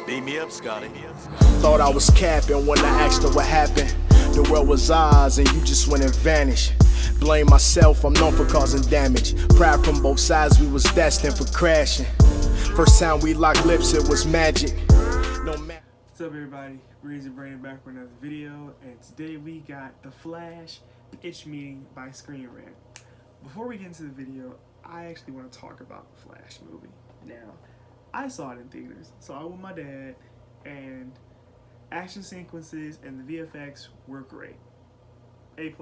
Beat me up, Scotty. Thought I was capping when I asked her what happened. The world was ours and you just went and vanished. Blame myself, I'm known for causing damage. Pride from both sides, we was destined for crashing. First time we locked lips, it was magic. No matter. What's up, everybody? Breezy bringing back for another video, and today we got the Flash pitch meeting by Screen Rant. Before we get into the video, I actually want to talk about the Flash movie. Now, I saw it in theaters, saw it with my dad, and action sequences and the VFX were great. A+.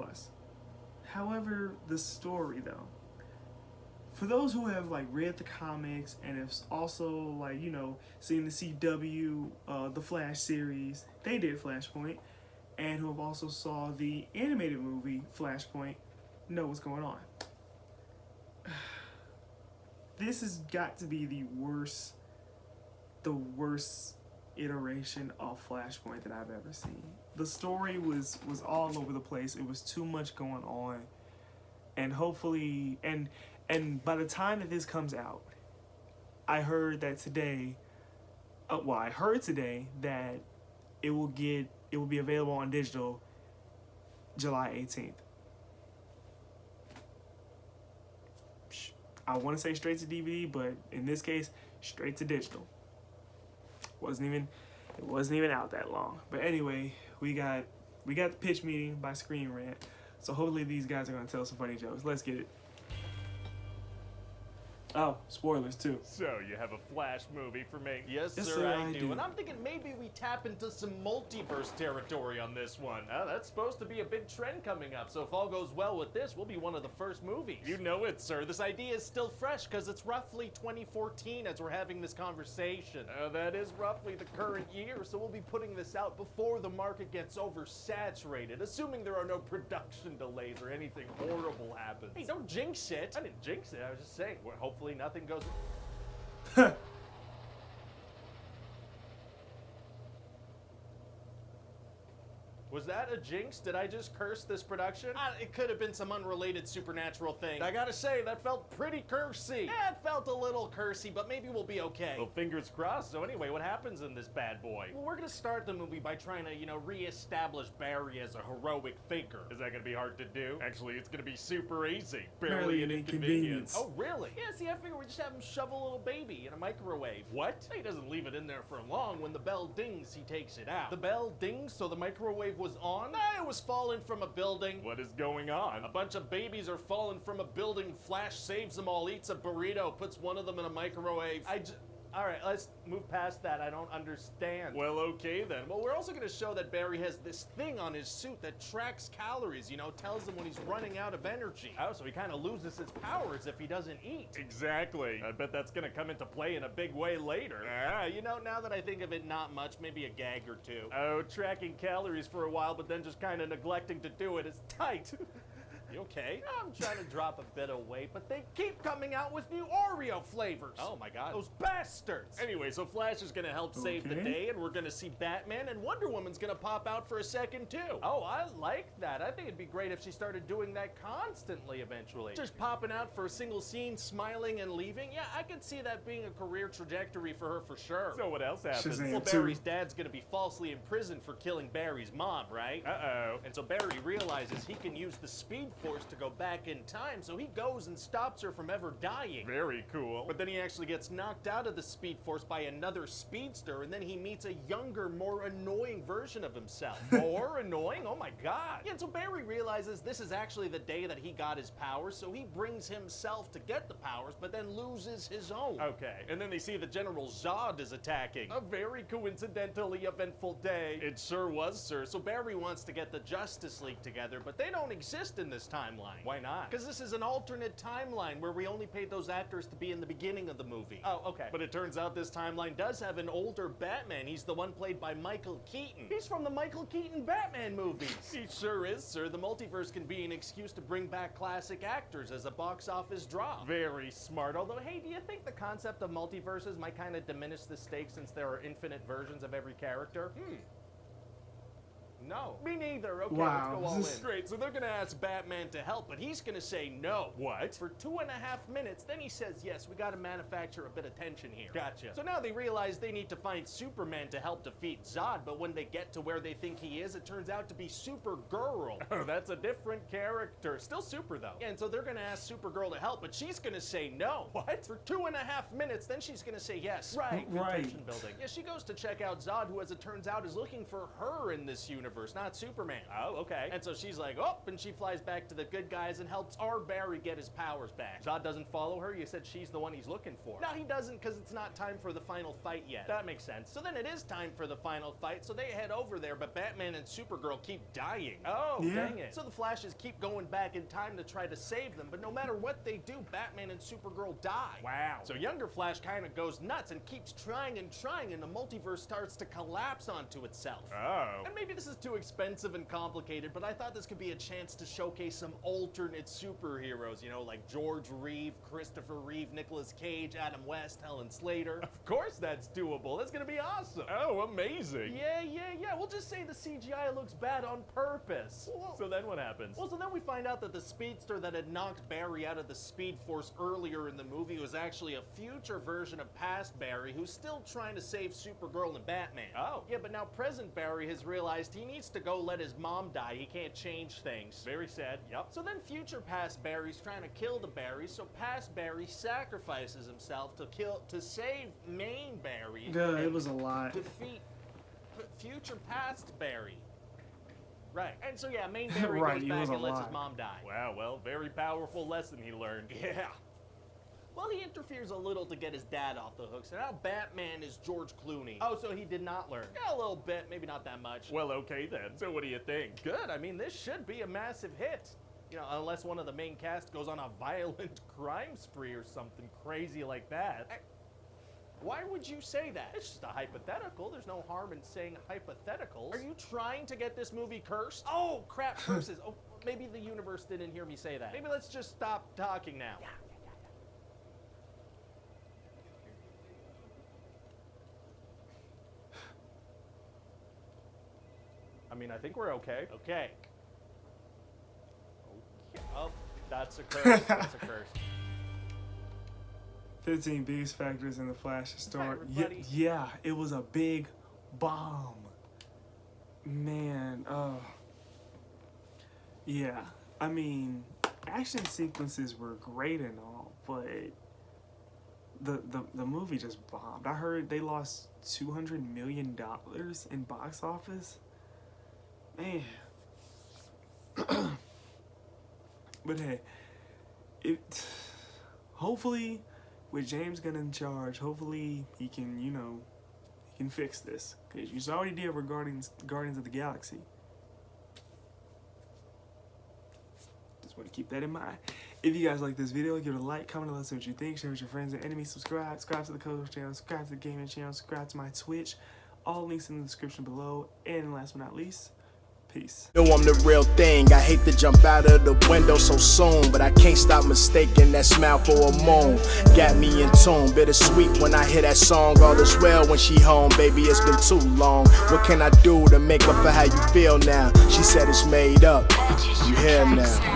However, the story though, for those who have read the comics and have also seen the CW, the Flash series, they did Flashpoint, and who have also saw the animated movie Flashpoint, know what's going on. This has got to be the worst iteration of Flashpoint that I've ever seen. The story was all over the place. It was too much going on, and hopefully, and by the time that this comes out, I heard that today. I heard today that it will be available on digital July 18th. I want to say straight to DVD, but in this case, straight to digital. It wasn't even out that long. But anyway, we got the pitch meeting by Screen Rant. So hopefully these guys are gonna tell some funny jokes. Let's get it. Oh, spoilers too. So, you have a Flash movie for me? Yes, sir, I do. And I'm thinking maybe we tap into some multiverse territory on this one. That's supposed to be a big trend coming up, so if all goes well with this, we'll be one of the first movies. You know it, sir. This idea is still fresh because it's roughly 2014 as we're having this conversation. That is roughly the current year, so we'll be putting this out before the market gets oversaturated, assuming there are no production delays or anything horrible happens. Hey, don't jinx it. I didn't jinx it. I was just saying, hopefully nothing goes. Was that a jinx? Did I just curse this production? It could have been some unrelated supernatural thing. I gotta say, that felt pretty cursy. It felt a little cursy, but maybe we'll be okay. Well, fingers crossed. So anyway, what happens in this bad boy? Well, we're gonna start the movie by trying to, re-establish Barry as a heroic figure. Is that gonna be hard to do? Actually, it's gonna be super easy. Barely an inconvenience. Oh, really? Yeah, see, I figure we just have him shove a little baby in a microwave. What? He doesn't leave it in there for long. When the bell dings, he takes it out. The bell dings, so the microwave was on? It was falling from a building. What is going on? A bunch of babies are falling from a building. Flash saves them all, eats a burrito, puts one of them in a microwave. Alright, let's move past that. I don't understand. Well, okay then. Well, we're also going to show that Barry has this thing on his suit that tracks calories, tells him when he's running out of energy. Oh, so he kind of loses his powers if he doesn't eat. Exactly. I bet that's going to come into play in a big way later. Now that I think of it, not much, maybe a gag or two. Oh, tracking calories for a while, but then just kind of neglecting to do it is tight. You okay? I'm trying to drop a bit of weight, but they keep coming out with new Oreo flavors. Oh my god. Those bastards. Anyway, so Flash is gonna help save the day, and we're gonna see Batman, and Wonder Woman's gonna pop out for a second too. Oh, I like that. I think it'd be great if she started doing that constantly eventually. Just popping out for a single scene, smiling and leaving. Yeah, I could see that being a career trajectory for her for sure. So what else happens? Well, Barry's dad's gonna be falsely imprisoned for killing Barry's mom, right? Uh-oh. And so Barry realizes he can use the Speed Force to go back in time, so he goes and stops her from ever dying. Very cool. But then he actually gets knocked out of the Speed Force by another speedster, and then he meets a younger, more annoying version of himself. More annoying? Oh my god. Yeah, and so Barry realizes this is actually the day that he got his powers, so he brings himself to get the powers, but then loses his own. Okay. And then they see that General Zod is attacking. A very coincidentally eventful day. It sure was, sir. So Barry wants to get the Justice League together, but they don't exist in this timeline. Why not? Because this is an alternate timeline where we only paid those actors to be in the beginning of the movie. Oh, okay. But it turns out this timeline does have an older Batman. He's the one played by Michael Keaton. He's from the Michael Keaton Batman movies. He sure is, sir. The multiverse can be an excuse to bring back classic actors as a box office draw. Very smart. Although, hey, do you think the concept of multiverses might kind of diminish the stakes since there are infinite versions of every character? No. Me neither. Okay, Wow. let's go all in. Great, so they're gonna ask Batman to help, but he's gonna say no. What? For 2.5 minutes, then he says, yes, we gotta manufacture a bit of tension here. Gotcha. So now they realize they need to find Superman to help defeat Zod, but when they get to where they think he is, it turns out to be Supergirl. Oh, that's a different character. Still super, though. And so they're gonna ask Supergirl to help, but she's gonna say no. What? For 2.5 minutes, then she's gonna say yes. Right. Tension building. Yeah, she goes to check out Zod, who, as it turns out, is looking for her in this universe, not Superman. Oh, okay. And so she's like, oh, and she flies back to the good guys and helps our Barry get his powers back. Zod doesn't follow her. You said she's the one he's looking for. No, he doesn't, because it's not time for the final fight yet. That makes sense. So then it is time for the final fight, so they head over there, but Batman and Supergirl keep dying. Oh, yeah. Dang it. So the Flashes keep going back in time to try to save them, but no matter what they do, Batman and Supergirl die. Wow. So younger Flash kind of goes nuts and keeps trying, and the multiverse starts to collapse onto itself. Oh. And maybe this is too expensive and complicated, but I thought this could be a chance to showcase some alternate superheroes, you know, like George Reeve, Christopher Reeve, Nicolas Cage, Adam West, Helen Slater. Of course that's doable. That's gonna be awesome. Oh, amazing. Yeah. We'll just say the CGI looks bad on purpose. Whoa. So then what happens? Well, so then we find out that the speedster that had knocked Barry out of the Speed Force earlier in the movie was actually a future version of past Barry who's still trying to save Supergirl and Batman. Oh. Yeah, but now present Barry has realized he needs to go let his mom die. He can't change things. Very sad. Yep. So then future past Barry's trying to kill the Barrys, so past Barry sacrifices himself to save main Barry. Yeah, it was a lot. Defeat future past Barry. Right. And so yeah, main Barry right, goes back and lets his mom die. Wow, well, very powerful lesson he learned. Yeah. Well, he interferes a little to get his dad off the hook, so now Batman is George Clooney. Oh, so he did not learn. Yeah, a little bit, maybe not that much. Well, okay then. So what do you think? Good, I mean, this should be a massive hit. You know, unless one of the main cast goes on a violent crime spree or something crazy like that. Why would you say that? It's just a hypothetical. There's no harm in saying hypotheticals. Are you trying to get this movie cursed? Oh, crap, curses. Oh, maybe the universe didn't hear me say that. Maybe let's just stop talking now. Yeah. I mean, I think we're okay. Okay. Oh, that's a curse. That's a curse. 15 biggest factors in the Flash story. Hi, yeah, it was a big bomb. Man, yeah. I mean, action sequences were great and all, but the movie just bombed. I heard they lost $200 million in box office. Man. But hey, hopefully with James Gunn in charge, hopefully he can, he can fix this. Because you saw what he did with Guardians of the Galaxy. Just want to keep that in mind. If you guys like this video, give it a like, comment, and let us know what you think. Share with your friends and enemies. Subscribe to the Coach channel, subscribe to the gaming channel, subscribe to my Twitch. All links in the description below. And last but not least, peace. Know I'm the real thing. I hate to jump out of the window so soon, but I can't stop mistaking that smile for a moan. Got me in tune, bittersweet when I hear that song. All is well when she home, baby, it's been too long. What can I do to make up for how you feel now? She said it's made up. You hear now.